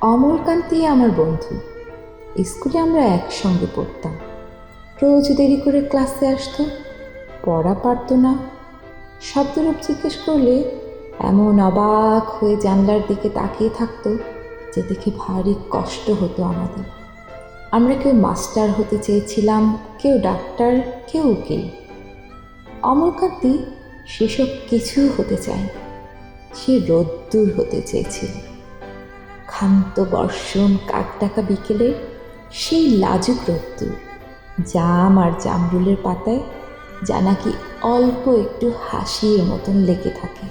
অমলকান্তি আমার বন্ধু। স্কুলে আমরা একসঙ্গে পড়তাম। রোজ দেরি করে ক্লাসে আসতো, পড়া পারতো না। শব্দরূপ জিজ্ঞেস করলে এমন অবাক হয়ে জানলার দিকে তাকিয়ে থাকতো যে দেখে ভারী কষ্ট হতো আমাদের। আমরা কেউ মাস্টার হতে চেয়েছিলাম, কেউ ডাক্তার, কেউ উকিল। অমলকান্তি সেসব কিছু হতে চায়নি। সে রোদ্দুর হতে চেয়েছিল। ক্ষান্ত বর্ষণ কাকডাকা বিকেলে সেই লাজুক রোদ্দুর, জাম আর জামরুলের পাতায় যা নাকি অল্প একটু হাসির মতন লেগে থাকে।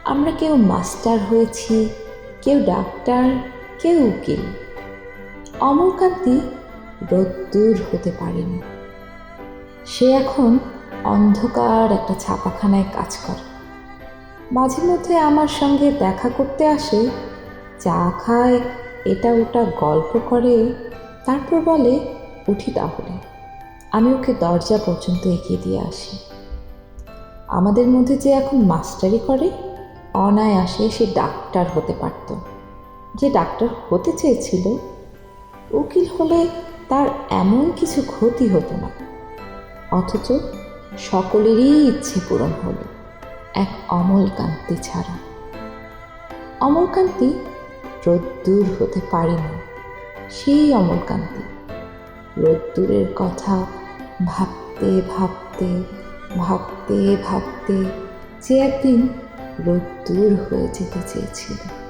আমরা কেউ মাস্টার হয়েছি, কেউ ডাক্তার, কেউ উকিল। অমলকান্তি রোদ্দুর হতে পারেনি। সে এখন অন্ধকার একটা ছাপাখানায় কাজ করে। মাঝে মধ্যে আমার সঙ্গে দেখা করতে আসে, চা খায়, এটা ওটা গল্প করে, তারপর বলে উঠি তাহলে। আমি ওকে দরজা পর্যন্ত এগিয়ে দিয়ে আসি। আমাদের মধ্যে যে এখন মাস্টারি করে, অনায়াসে সে ডাক্তার হতে পারত। যে ডাক্তার হতে চেয়েছিল, উকিল হলে তার এমন কিছু ক্ষতি হতো না। অথচ সকলেরই ইচ্ছে পূরণ হলো, এক অমলকান্তি ছাড়া। অমলকান্তি রোদ্দুর হতে পারেনি। সেই অমলকান্তি রোদ্দুরের কথা ভাবতে ভাবতে ভাবতে ভাবতে যে একদিন রোদ্দুর হয়ে যেতে চেয়েছিল।